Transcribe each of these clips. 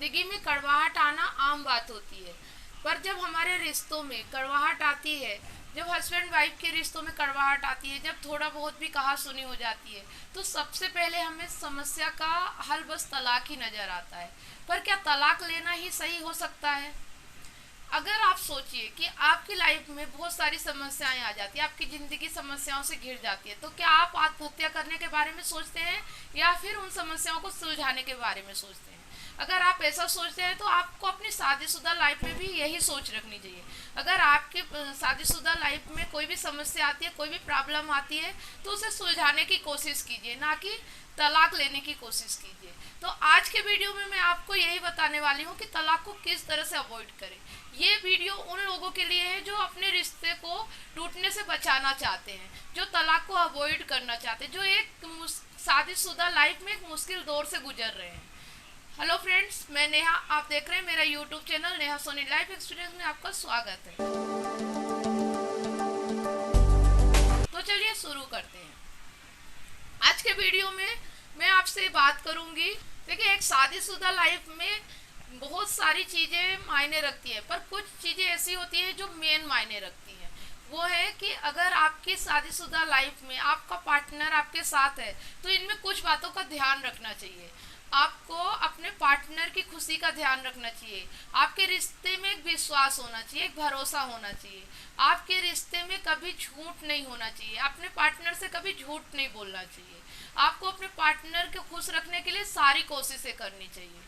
जिंदगी में कड़वाहट आना आम बात होती है, पर जब हमारे रिश्तों में कड़वाहट आती है, जब हस्बैंड वाइफ के रिश्तों में कड़वाहट आती है, जब थोड़ा बहुत भी कहा सुनी हो जाती है, तो सबसे पहले हमें समस्या का हल बस तलाक ही नजर आता है। पर क्या तलाक लेना ही सही हो सकता है? अगर आप सोचिए कि आपकी लाइफ में बहुत सारी समस्याएं आ जाती है, आपकी ज़िंदगी समस्याओं से घिर जाती है, तो क्या आप आत्महत्या करने के बारे में सोचते हैं या फिर उन समस्याओं को सुलझाने के बारे में सोचते हैं? अगर आप ऐसा सोचते हैं तो आपको अपनी शादीशुदा लाइफ में भी यही सोच रखनी चाहिए। अगर आपकी शादीशुदा लाइफ में कोई भी समस्या आती है, कोई भी प्रॉब्लम आती है, तो उसे सुलझाने की कोशिश कीजिए, ना कि तलाक लेने की कोशिश कीजिए। तो आज के वीडियो में मैं आपको यही बताने वाली हूँ कि तलाक को किस तरह से अवॉइड करें। ये वीडियो उन लोगों के लिए है जो अपने रिश्ते को टूटने से बचाना चाहते हैं, जो तलाक को अवॉइड करना चाहते हैं, जो एक शादीशुदा लाइफ में एक मुश्किल दौर से गुजर रहे हैं। हेलो फ्रेंड्स, मैं नेहा, आप देख रहे हैं मेरा YouTube channel Neha Soni life experience में आपका स्वागत है। तो चलिए शुरू करते हैं। आज के वीडियो में मैं आपसे बात करूंगी। देखिए, एक शादीशुदा लाइफ में बहुत सारी चीज़ें मायने रखती है, पर कुछ चीज़ें ऐसी होती हैं जो मेन मायने रखती हैं। वो है कि अगर आपकी शादीशुदा लाइफ में आपका पार्टनर आपके साथ है, तो इनमें कुछ बातों का ध्यान रखना चाहिए। आपको अपने पार्टनर की खुशी का ध्यान रखना चाहिए। आपके रिश्ते में एक विश्वास होना चाहिए, एक भरोसा होना चाहिए। आपके रिश्ते में कभी झूठ नहीं होना चाहिए। अपने पार्टनर से कभी झूठ नहीं बोलना चाहिए। आपको अपने पार्टनर को खुश रखने के लिए सारी कोशिशें करनी चाहिए।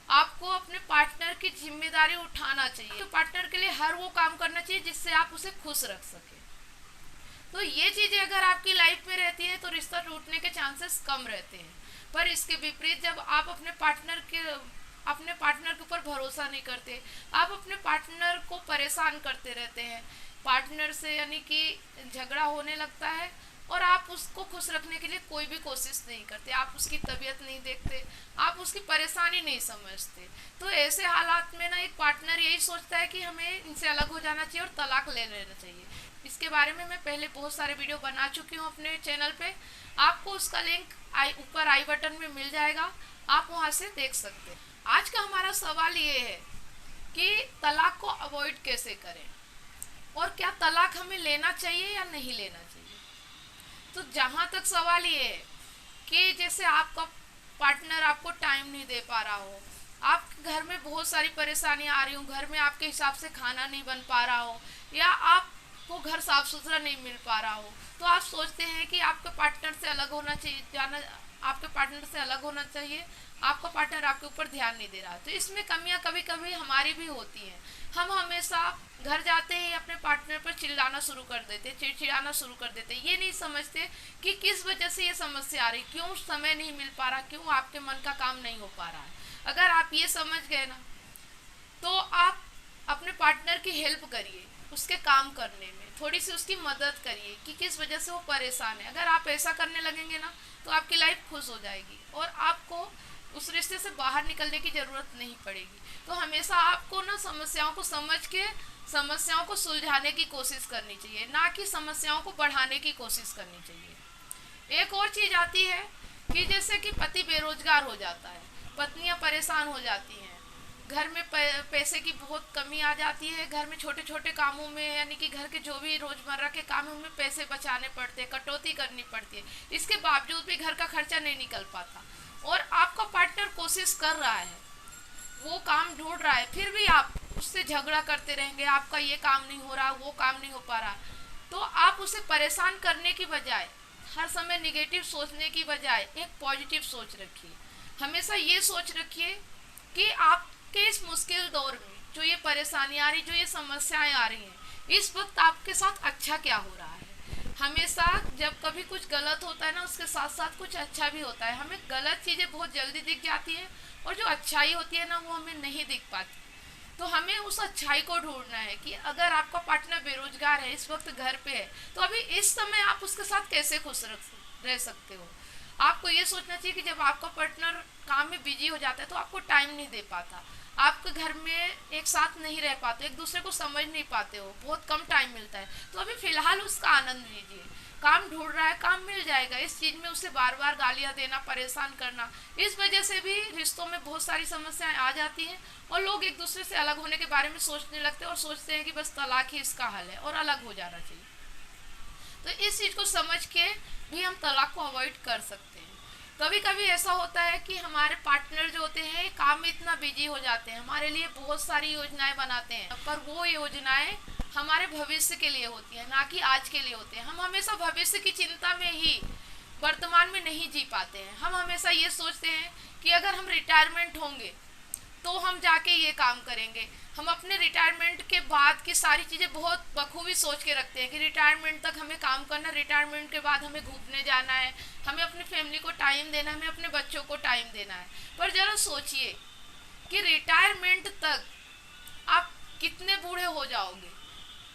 आपको अपने पार्टनर की जिम्मेदारी उठाना चाहिए। तो पार्टनर के लिए हर वो काम करना चाहिए जिससे आप उसे खुश रख सके। तो ये चीज़ें अगर आपकी लाइफ में रहती है तो रिश्ता टूटने के चांसेस कम रहते हैं। पर इसके विपरीत जब आप अपने पार्टनर के ऊपर भरोसा नहीं करते, आप अपने पार्टनर को परेशान करते रहते हैं, पार्टनर से यानी कि झगड़ा होने लगता है और आप उसको खुश रखने के लिए कोई भी कोशिश नहीं करते, आप उसकी तबीयत नहीं देखते, आप उसकी परेशानी नहीं समझते, तो ऐसे हालात में ना एक पार्टनर यही सोचता है कि हमें इनसे अलग हो जाना चाहिए और तलाक ले लेना चाहिए। इसके बारे में मैं पहले बहुत सारे वीडियो बना चुकी हूँ अपने चैनल पे। आपको उसका लिंक ऊपर आई बटन में मिल जाएगा, आप वहाँ से देख सकते हैं। आज का हमारा सवाल ये है कि तलाक को अवॉइड कैसे करें और क्या तलाक हमें लेना चाहिए या नहीं लेना चाहिए। तो जहाँ तक सवाल ये है कि जैसे आपका पार्टनर आपको टाइम नहीं दे पा रहा हो, आपके घर में बहुत सारी परेशानियाँ आ रही हो, घर में आपके हिसाब से खाना नहीं बन पा रहा हो, या आपको घर साफ सुथरा नहीं मिल पा रहा हो, तो आप सोचते हैं कि आपके पार्टनर से अलग होना चाहिए, आपके पार्टनर से अलग होना चाहिए, आपका पार्टनर आपके ऊपर ध्यान नहीं दे रहा। तो इसमें कमियां कभी कभी हमारी भी होती हैं। हम हमेशा घर जाते ही अपने पार्टनर पर चिल्लाना शुरू कर देते, चिड़चिड़ाना शुरू कर देते, ये नहीं समझते कि किस वजह से ये समस्या आ रही, क्यों समय नहीं मिल पा रहा, क्यों आपके मन का काम नहीं हो पा रहा है। अगर आप ये समझ गए ना, तो आप अपने पार्टनर की हेल्प करिए, उसके काम करने में थोड़ी सी उसकी मदद करिए कि किस वजह से वो परेशान है। अगर आप ऐसा करने लगेंगे ना, तो आपकी लाइफ खुश हो जाएगी और आपको उस रिश्ते से बाहर निकलने की ज़रूरत नहीं पड़ेगी। तो हमेशा आपको ना समस्याओं को समझ के समस्याओं को सुलझाने की कोशिश करनी चाहिए, ना कि समस्याओं को बढ़ाने की कोशिश करनी चाहिए। एक और चीज़ आती है कि जैसे कि पति बेरोजगार हो जाता है, पत्नियां परेशान हो जाती हैं, घर में पैसे की बहुत कमी आ जाती है, घर में छोटे छोटे कामों में यानी कि घर के जो भी रोज़मर्रा के काम है उनमें पैसे बचाने पड़ते हैं, कटौती करनी पड़ती है। इसके बावजूद भी घर का खर्चा नहीं निकल पाता और आपका पार्टनर कोशिश कर रहा है, वो काम ढूंढ रहा है, फिर भी आप उससे झगड़ा करते रहेंगे, आपका ये काम नहीं हो रहा, वो काम नहीं हो पा रहा। तो आप उसे परेशान करने की बजाय, हर समय निगेटिव सोचने की बजाय एक पॉजिटिव सोच रखिए। हमेशा ये सोच रखिए कि आपके इस मुश्किल दौर में जो ये परेशानी आ रही, जो ये समस्याएं आ रही हैं, इस वक्त आपके साथ अच्छा क्या हो रहा है। हमेशा जब कभी कुछ गलत होता है ना, उसके साथ साथ कुछ अच्छा भी होता है। हमें गलत चीज़ें बहुत जल्दी दिख जाती हैं और जो अच्छाई होती है ना, वो हमें नहीं दिख पाती। तो हमें उस अच्छाई को ढूंढना है कि अगर आपका पार्टनर बेरोजगार है, इस वक्त घर पे है, तो अभी इस समय आप उसके साथ कैसे खुश रह सकते हो। आपको ये सोचना चाहिए कि जब आपका पार्टनर काम में बिजी हो जाता है तो आपको टाइम नहीं दे पाता, आपके घर में एक साथ नहीं रह पाते, एक दूसरे को समझ नहीं पाते हो, बहुत कम टाइम मिलता है, तो अभी फ़िलहाल उसका आनंद लीजिए। काम ढूंढ रहा है, काम मिल जाएगा, इस चीज में उसे बार बार गालियां देना, परेशान करना, इस वजह से भी रिश्तों में बहुत सारी समस्याएं आ जाती हैं और लोग एक दूसरे से अलग होने के बारे में सोचने लगते हैं और सोचते हैं कि बस तलाक ही इसका हल है और अलग हो जाना चाहिए। तो इस चीज को समझ के भी हम तलाक को अवॉइड कर सकते हैं। कभी कभी ऐसा होता है कि हमारे पार्टनर जो होते हैं काम में इतना बिजी हो जाते हैं, हमारे लिए बहुत सारी योजनाएं बनाते हैं, पर वो योजनाएं हमारे भविष्य के लिए होती है, ना कि आज के लिए होते हैं। हम हमेशा भविष्य की चिंता में ही वर्तमान में नहीं जी पाते हैं। हम हमेशा ये सोचते हैं कि अगर हम रिटायरमेंट होंगे तो हम जाके ये काम करेंगे। हम अपने रिटायरमेंट के बाद की सारी चीज़ें बहुत बखूबी सोच के रखते हैं कि रिटायरमेंट तक हमें काम करना, रिटायरमेंट के बाद हमें घूमने जाना है, हमें अपनी फैमिली को टाइम देना है, हमें अपने बच्चों को टाइम देना है। पर जरा सोचिए कि रिटायरमेंट तक आप कितने बूढ़े हो जाओगे।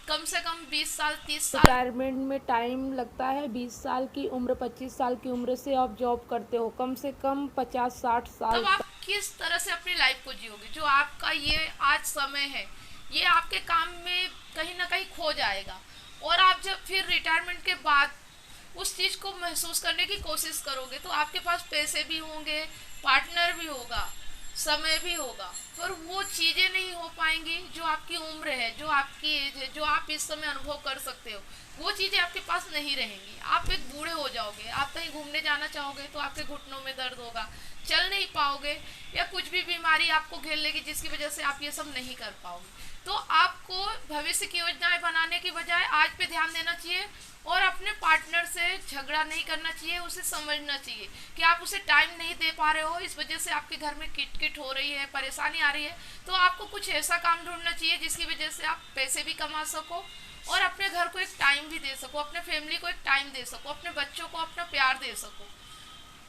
कम से कम 20 साल 30 साल रिटायरमेंट में टाइम लगता है। 20 साल की उम्र 25 साल की उम्र से आप जॉब करते हो, कम से कम 50-60 साल तब आप किस तरह से अपनी लाइफ को जियोगे। जो आपका ये आज समय है ये आपके काम में कहीं ना कहीं खो जाएगा और आप जब फिर रिटायरमेंट के बाद उस चीज़ को महसूस करने की कोशिश करोगे तो आपके पास पैसे भी होंगे, पार्टनर भी होगा, समय भी होगा, पर वो चीज़ें नहीं हो पाएंगी जो आपकी उम्र है, जो आपकी एज है, जो आप इस समय अनुभव कर सकते हो, वो चीज़ें आपके पास नहीं रहेंगी। आप एक बूढ़े हो जाओगे, आप कहीं घूमने जाना चाहोगे तो आपके घुटनों में दर्द होगा, चल नहीं पाओगे या कुछ भी बीमारी आपको घेर लेगी जिसकी वजह से आप ये सब नहीं कर पाओगे। तो आपको भविष्य की योजनाएं बनाने की बजाय आज पे ध्यान देना चाहिए और अपने पार्टनर से झगड़ा नहीं करना चाहिए। उसे समझना चाहिए कि आप उसे टाइम नहीं दे पा रहे हो, इस वजह से आपके घर में किटकिट हो रही है, परेशानी आ रही है, तो आपको कुछ ऐसा काम ढूंढना चाहिए जिसकी वजह से आप पैसे भी कमा सको और अपने घर को एक टाइम भी दे सको, अपने फैमिली को एक टाइम दे सको, अपने बच्चों को अपना प्यार दे सको।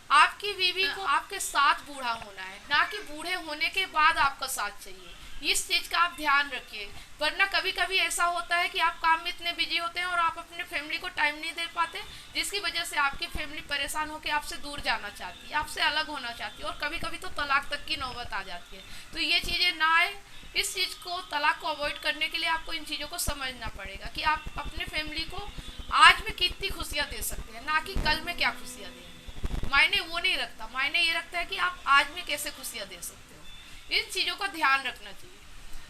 आपकी बीवी को आपके साथ बूढ़ा होना है, ना कि बूढ़े होने के बाद आपका साथ चाहिए। इस चीज का आप ध्यान रखिए, वरना कभी कभी ऐसा होता है कि आप काम में इतने बिजी होते हैं और आप अपने फैमिली को टाइम नहीं दे पाते, जिसकी वजह से आपकी फैमिली परेशान होकर आपसे दूर जाना चाहती है, आपसे अलग होना चाहती है और कभी कभी तो तलाक तक की नौबत आ जाती है। तो ये चीजें ना आए, इस चीज को, तलाक को अवॉइड करने के लिए आपको इन चीजों को समझना पड़ेगा कि आप अपने फैमिली को आज में कितनी खुशियां दे सकते हैं, ना कि कल में क्या खुशियां देंगे। मायने वो नहीं रखता, मायने ये रखता है कि आप आज में कैसे खुशियां दे सकते हो। इन चीज़ों का ध्यान रखना चाहिए।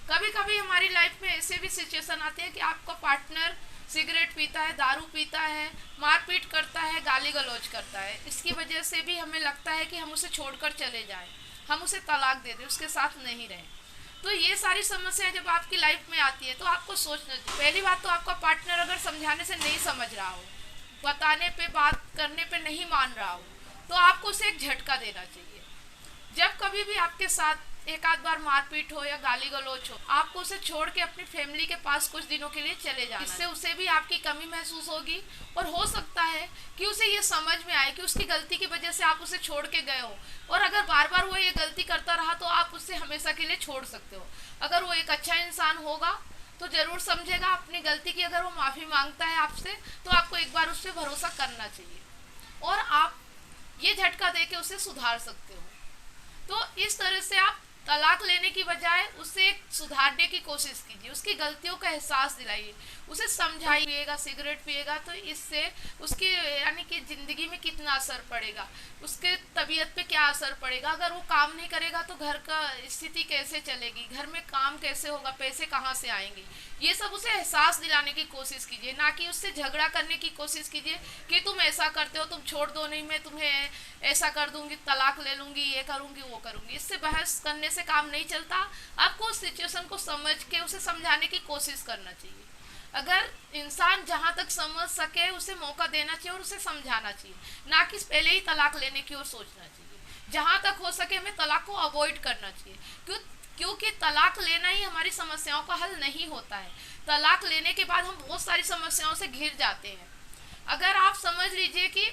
कभी कभी हमारी लाइफ में ऐसे भी सिचुएशन आते हैं कि आपका पार्टनर सिगरेट पीता है, दारू पीता है, मारपीट करता है, गाली गलौज करता है, इसकी वजह से भी हमें लगता है कि हम उसे छोड़कर चले जाएं, हम उसे तलाक दे दें, उसके साथ नहीं रहें। तो ये सारी समस्याएं जब आपकी लाइफ में आती है तो आपको सोचना चाहिए। पहली बात तो आपका पार्टनर अगर समझाने से नहीं समझ रहा हो, बताने पे, बात करने पे नहीं मान रहा हो, तो आपको उसे एक झटका देना चाहिए। जब कभी भी आपके साथ एक आध बार मारपीट हो या गाली गलौज हो, आपको उसे छोड़ के अपनी फैमिली के पास कुछ दिनों के लिए चले जाना। इससे उसे भी आपकी कमी महसूस होगी और हो सकता है कि उसे ये समझ में आए कि उसकी गलती की वजह से आप उसे छोड़ के गए हो, और अगर बार बार वो ये गलती करता रहा तो आप उसे हमेशा के लिए छोड़ सकते हो। अगर वो एक अच्छा इंसान होगा तो जरूर समझेगा अपनी गलती की, अगर वो माफ़ी मांगता है आपसे तो आपको एक बार उस पर भरोसा करना चाहिए और आप ये झटका दे के उसे सुधार सकते हो। तो इस तरह से आप तलाक लेने की बजाय उसे सुधारने की कोशिश कीजिए, उसकी गलतियों का एहसास दिलाइए, उसे समझाइएगा। सिगरेट पिएगा तो इससे उसकी यानी कि ज़िंदगी में कितना असर पड़ेगा, उसके तबीयत पे क्या असर पड़ेगा, अगर वो काम नहीं करेगा तो घर का स्थिति कैसे चलेगी, घर में काम कैसे होगा, पैसे कहाँ से आएंगे, ये सब उसे एहसास दिलाने की कोशिश कीजिए, ना कि उससे झगड़ा करने की कोशिश कीजिए कि तुम ऐसा करते हो, तुम छोड़ दो, नहीं मैं तुम्हें ऐसा कर दूंगी, तलाक ले लूंगी, ये करूंगी, वो करूंगी। इससे बहस करने से काम नहीं चलता। आपको उस सिचुएशन को समझ के उसे समझाने की कोशिश करना चाहिए। अगर इंसान जहां तक समझ सके उसे मौका देना चाहिए और उसे समझाना चाहिए, ना कि पहले ही तलाक लेने की ओर सोचना चाहिए। जहां तक हो सके हमें तलाक को अवॉइड करना चाहिए, क्योंकि तलाक लेना ही हमारी समस्याओं का हल नहीं होता है। तलाक लेने के बाद हम बहुत सारी समस्याओं से घिर जाते हैं। अगर आप समझ लीजिए कि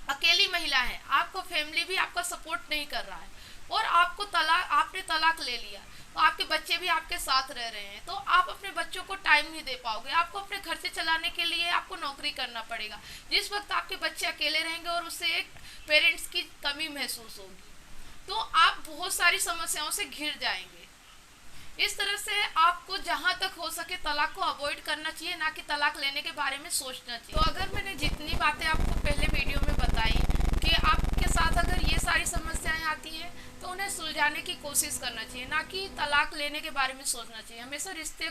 अकेली महिला है, आपको फैमिली भी आपका सपोर्ट नहीं कर रहा है और आपने तलाक ले लिया, तो आपके बच्चे भी आपके साथ रह रहे हैं, तो आप अपने बच्चों को टाइम नहीं दे पाओगे। आपको अपने खर्चे चलाने के लिए आपको नौकरी करना पड़ेगा। जिस वक्त आपके बच्चे अकेले रहेंगे और उससे एक पेरेंट्स की कमी महसूस होगी, तो आप बहुत सारी समस्याओं से घिर जाएंगे। इस तरह से आपको जहां तक हो सके तलाक को अवॉइड करना चाहिए, ना कि तलाक लेने के बारे में सोचना चाहिए। तो अगर मैंने जितनी बातें आपको पहले वीडियो में बताई कि आपके साथ अगर ये सारी समस्याएं आती हैं तो उन्हें सुलझाने की कोशिश करना चाहिए, ना कि तलाक लेने के बारे में सोचना चाहिए। हमेशा रिश्ते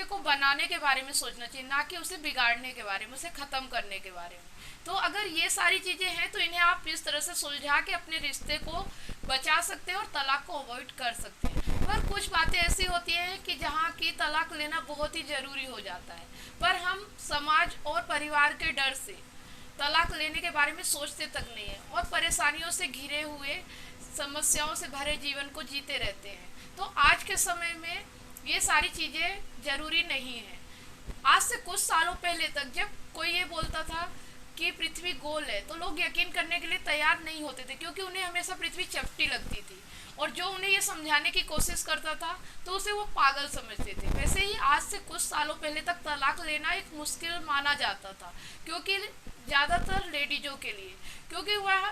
को बनाने के बारे में सोचना चाहिए, ना कि उसे बिगाड़ने के बारे में, उसे ख़त्म करने के बारे में। तो अगर ये सारी चीज़ें हैं तो इन्हें आप इस तरह से सुलझा के अपने रिश्ते को बचा सकते हैं और तलाक को अवॉइड कर सकते हैं। पर कुछ बातें ऐसी होती हैं कि जहाँ की तलाक लेना बहुत ही ज़रूरी हो जाता है, पर हम समाज और परिवार के डर से तलाक लेने के बारे में सोचते तक नहीं है और परेशानियों से घिरे हुए, समस्याओं से भरे जीवन को जीते रहते हैं। तो आज के समय में ये सारी चीज़ें ज़रूरी नहीं है। आज से कुछ सालों पहले तक जब कोई ये बोलता था कि पृथ्वी गोल है तो लोग यकीन करने के लिए तैयार नहीं होते थे, क्योंकि उन्हें हमेशा पृथ्वी चपटी लगती थी और जो उन्हें ये समझाने की कोशिश करता था तो उसे वो पागल समझते थे। वैसे ही आज से कुछ सालों पहले तक तलाक लेना एक मुश्किल माना जाता था, क्योंकि ज़्यादातर लेडीज़ों के लिए, क्योंकि वह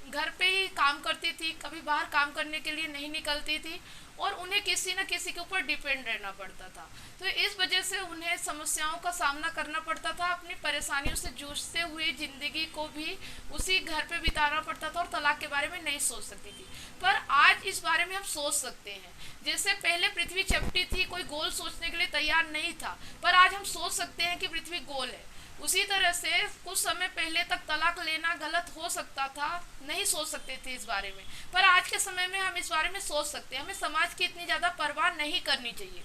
घर पे ही काम करती थी, कभी बाहर काम करने के लिए नहीं निकलती थी और उन्हें किसी न किसी के ऊपर डिपेंड रहना पड़ता था। तो इस वजह से उन्हें समस्याओं का सामना करना पड़ता था, अपनी परेशानियों से जूझते हुए ज़िंदगी को भी उसी घर पे बिताना पड़ता था और तलाक के बारे में नहीं सोच सकती थी। पर आज इस बारे में हम सोच सकते हैं। जैसे पहले पृथ्वी चपटी थी, कोई गोल सोचने के लिए तैयार नहीं था, पर आज हम सोच सकते हैं कि पृथ्वी गोल है। उसी तरह से कुछ समय पहले तक तलाक लेना गलत हो सकता था, नहीं सोच सकते थे इस बारे में, पर आज के समय में हम इस बारे में सोच सकते हैं। हमें समाज की इतनी ज़्यादा परवाह नहीं करनी चाहिए।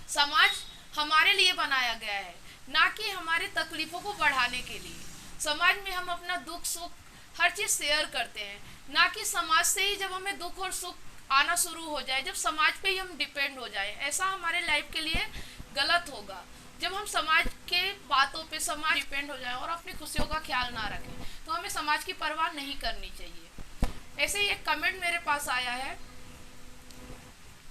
समाज हमारे लिए बनाया गया है, ना कि हमारे तकलीफ़ों को बढ़ाने के लिए। समाज में हम अपना दुख सुख हर चीज़ शेयर करते हैं, ना कि समाज से ही जब हमें दुख और सुख आना शुरू हो जाए, जब समाज पे ही हम डिपेंड हो जाए। ऐसा हमारे लाइफ के लिए गलत होगा। जब हम समाज के बातों पे समाज डिपेंड हो जाए और अपनी खुशियों का ख्याल ना रखें तो हमें समाज की परवाह नहीं करनी चाहिए। ऐसे ही एक कमेंट मेरे पास आया है,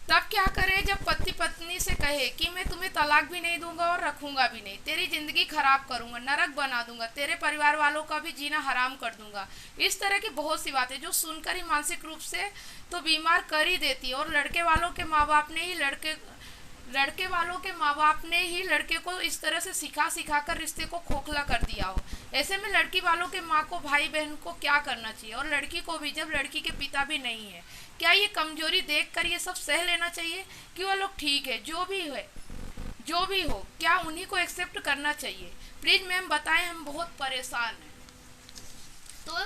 तब क्या करे जब पति पत्नी से कहे कि मैं तुम्हें तलाक भी नहीं दूंगा और रखूंगा भी नहीं, तेरी जिंदगी खराब करूंगा, नरक बना दूंगा, तेरे परिवार वालों का भी जीना हराम कर दूंगा। इस तरह की बहुत सी बातें जो सुनकर ही मानसिक रूप से तो बीमार कर ही देती है। और लड़के वालों के माँ बाप ने ही लड़के को इस तरह से सिखा कर रिश्ते को खोखला कर दिया हो। ऐसे में लड़की वालों के माँ को, भाई बहन को क्या करना चाहिए, और लड़की को भी, जब लड़की के पिता भी नहीं है। क्या ये कमजोरी देखकर ये सब सह लेना चाहिए कि वह लोग ठीक है, जो भी हो, क्या उन्हीं को एक्सेप्ट करना चाहिए? प्लीज मैम बताएं, हम बहुत परेशान हैं। तो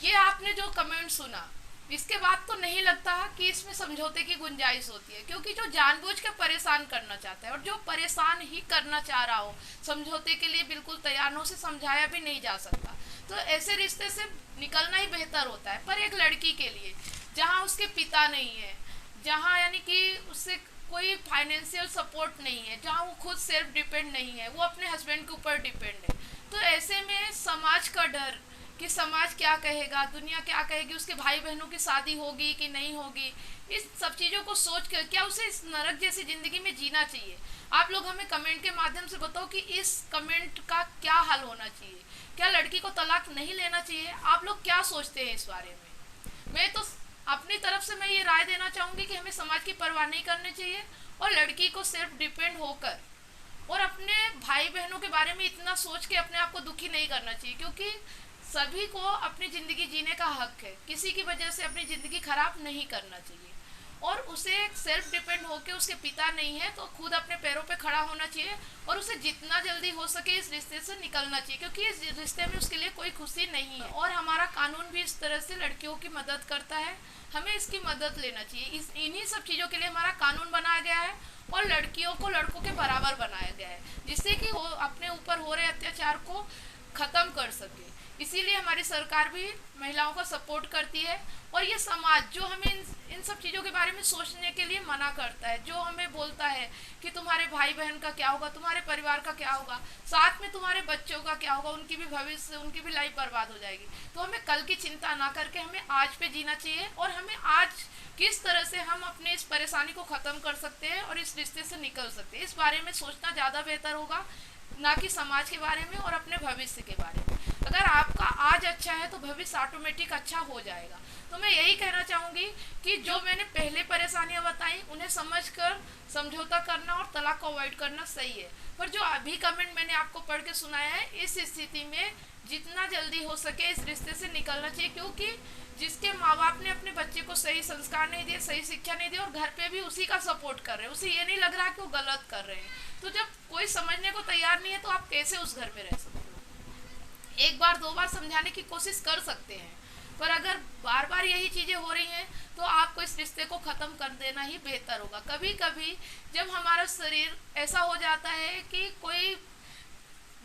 ये आपने जो कमेंट सुना, इसके बाद तो नहीं लगता कि इसमें समझौते की गुंजाइश होती है, क्योंकि जो जानबूझ के परेशान करना चाहता है और जो परेशान ही करना चाह रहा हो, समझौते के लिए बिल्कुल तैयार न हो, उसे समझाया भी नहीं जा सकता। तो ऐसे रिश्ते से निकलना ही बेहतर होता है। पर एक लड़की के लिए जहाँ उसके पिता नहीं है, जहाँ यानी कि उससे कोई फाइनेंशियल सपोर्ट नहीं है, जहाँ वो खुद सेल्फ डिपेंड नहीं है, वो अपने हस्बैंड के ऊपर डिपेंड है, तो ऐसे में समाज का डर कि समाज क्या कहेगा, दुनिया क्या कहेगी, उसके भाई बहनों की शादी होगी कि नहीं होगी, इस सब चीज़ों को सोच कर क्या उसे इस नरक जैसी ज़िंदगी में जीना चाहिए? आप लोग हमें कमेंट के माध्यम से बताओ कि इस कमेंट का क्या हल होना चाहिए। क्या लड़की को तलाक नहीं लेना चाहिए? आप लोग क्या सोचते हैं इस बारे में? मैं तो अपनी तरफ से मैं ये राय देना चाहूँगी कि हमें समाज की परवाह नहीं करनी चाहिए और लड़की को सेल्फ डिपेंड होकर और अपने भाई बहनों के बारे में इतना सोच के अपने आप को दुखी नहीं करना चाहिए, क्योंकि सभी को अपनी ज़िंदगी जीने का हक है। किसी की वजह से अपनी ज़िंदगी खराब नहीं करना चाहिए और उसे सेल्फ डिपेंड होकर, उसके पिता नहीं है तो खुद अपने पैरों पे खड़ा होना चाहिए और उसे जितना जल्दी हो सके इस रिश्ते से निकलना चाहिए, क्योंकि इस रिश्ते में उसके लिए कोई खुशी नहीं है। और हमारा कानून भी इस तरह से लड़कियों की मदद करता है, हमें इसकी मदद लेना चाहिए। इन्हीं सब चीज़ों के लिए हमारा कानून बनाया गया है और लड़कियों को लड़कों के बराबर बनाया गया है, जिससे कि वो अपने ऊपर हो रहे अत्याचार को ख़त्म कर सके। इसीलिए हमारी सरकार भी महिलाओं का सपोर्ट करती है और ये समाज जो हमें इन सब चीज़ों के बारे में सोचने के लिए मना करता है, जो हमें बोलता है कि तुम्हारे भाई बहन का क्या होगा, तुम्हारे परिवार का क्या होगा, साथ में तुम्हारे बच्चों का क्या होगा, उनकी भी भविष्य, उनकी भी लाइफ बर्बाद हो जाएगी। तो हमें कल की चिंता ना करके हमें आज पे जीना चाहिए और हमें आज किस तरह से हम अपने इस परेशानी को ख़त्म कर सकते हैं और इस रिश्ते से निकल सकते हैं, इस बारे में सोचना ज़्यादा बेहतर होगा, ना कि समाज के बारे में और अपने भविष्य के बारे में। अगर आपका आपका आज अच्छा है तो भविष्य ऑटोमेटिक अच्छा हो जाएगा। तो मैं यही कहना चाहूँगी कि जो मैंने पहले परेशानियां बताई उन्हें समझकर समझौता करना और तलाक को अवॉइड करना सही है। पर जो अभी कमेंट मैंने आपको पढ़ के सुनाया है, इस स्थिति में जितना जल्दी हो सके इस रिश्ते से निकलना चाहिए, क्योंकि जिसके माँ बाप ने अपने बच्चे को सही संस्कार नहीं दिए, सही शिक्षा नहीं दी और घर पे भी उसी का सपोर्ट कर रहे हैं, उसे ये नहीं लग रहा कि वो गलत कर रहे हैं, तो जब कोई समझने को तैयार नहीं है तो आप कैसे उस घर में रह सकते हो। एक बार दो बार समझाने की कोशिश कर सकते हैं, पर अगर बार बार यही चीज़ें हो रही हैं तो आपको इस रिश्ते को ख़त्म कर देना ही बेहतर होगा। कभी कभी जब हमारा शरीर ऐसा हो जाता है कि कोई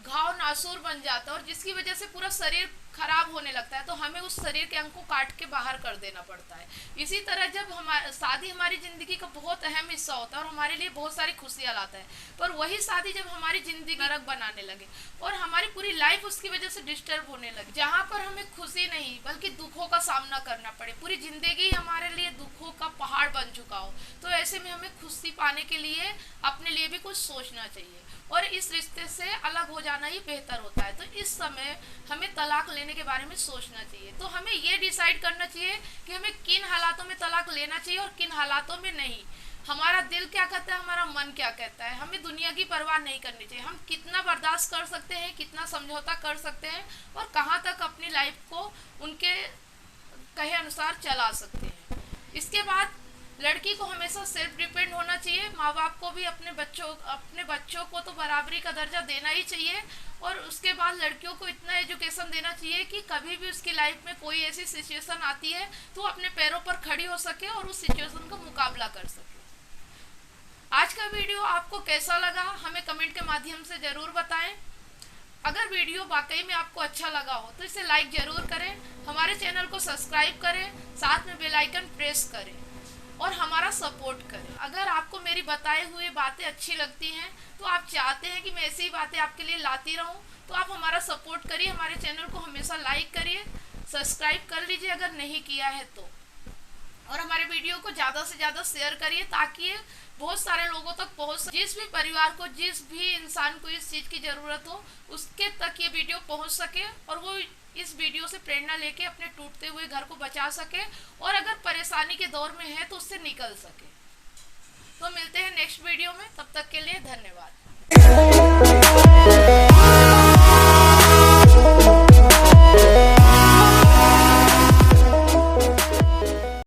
घाव नासूर बन जाता है और जिसकी वजह से पूरा शरीर खराब होने लगता है, तो हमें उस शरीर के अंग को काट के बाहर कर देना पड़ता है। इसी तरह जब शादी हमारी ज़िंदगी का बहुत अहम हिस्सा होता है और हमारे लिए बहुत सारी खुशियाँ लाता है, पर वही शादी जब हमारी ज़िंदगी नरक बनाने लगे और हमारी पूरी लाइफ उसकी वजह से डिस्टर्ब होने लगे, जहाँ पर हमें खुशी नहीं बल्कि दुखों का सामना करना पड़े, पूरी ज़िंदगी हमारे लिए दुखों का पहाड़ बन चुका हो, तो ऐसे में हमें खुशी पाने के लिए अपने लिए भी कुछ सोचना चाहिए और इस रिश्ते से अलग हो जाना ही बेहतर होता है। तो इस समय हमें तलाक लेने के बारे में सोचना चाहिए। तो हमें ये डिसाइड करना चाहिए कि हमें किन हालातों में तलाक लेना चाहिए और किन हालातों में नहीं। हमारा दिल क्या कहता है, हमारा मन क्या कहता है, हमें दुनिया की परवाह नहीं करनी चाहिए। हम कितना बर्दाश्त कर सकते हैं, कितना समझौता कर सकते हैं और कहाँ तक अपनी लाइफ को उनके कहे अनुसार चला सकते हैं। इसके बाद लड़की को हमेशा सेल्फ डिपेंड होना चाहिए। माँ बाप को भी अपने बच्चों को तो बराबरी का दर्जा देना ही चाहिए और उसके बाद लड़कियों को इतना एजुकेशन देना चाहिए कि कभी भी उसकी लाइफ में कोई ऐसी सिचुएशन आती है तो अपने पैरों पर खड़ी हो सके और उस सिचुएशन का मुकाबला कर सके। आज का वीडियो आपको कैसा लगा हमें कमेंट के माध्यम से ज़रूर बताएं। अगर वीडियो वाकई में आपको अच्छा लगा हो तो इसे लाइक ज़रूर करें, हमारे चैनल को सब्सक्राइब करें, साथ में बेल आइकन प्रेस करें और हमारा सपोर्ट करें। अगर आपको मेरी बताई हुई बातें अच्छी लगती हैं तो आप चाहते हैं कि मैं ऐसी ही बातें आपके लिए लाती रहूं, तो आप हमारा सपोर्ट करिए, हमारे चैनल को हमेशा लाइक करिए, सब्सक्राइब कर लीजिए अगर नहीं किया है तो, और हमारे वीडियो को ज़्यादा से ज़्यादा शेयर करिए ताकि ये बहुत सारे लोगों तक पहुँच, जिस भी परिवार को, जिस भी इंसान को इस चीज़ की ज़रूरत हो उसके तक ये वीडियो पहुँच सके और वो इस वीडियो से प्रेरणा लेके अपने टूटते हुए घर को बचा सके और अगर परेशानी के दौर में है तो उससे निकल सके। तो मिलते हैं नेक्स्ट वीडियो में, तब तक के लिए धन्यवाद।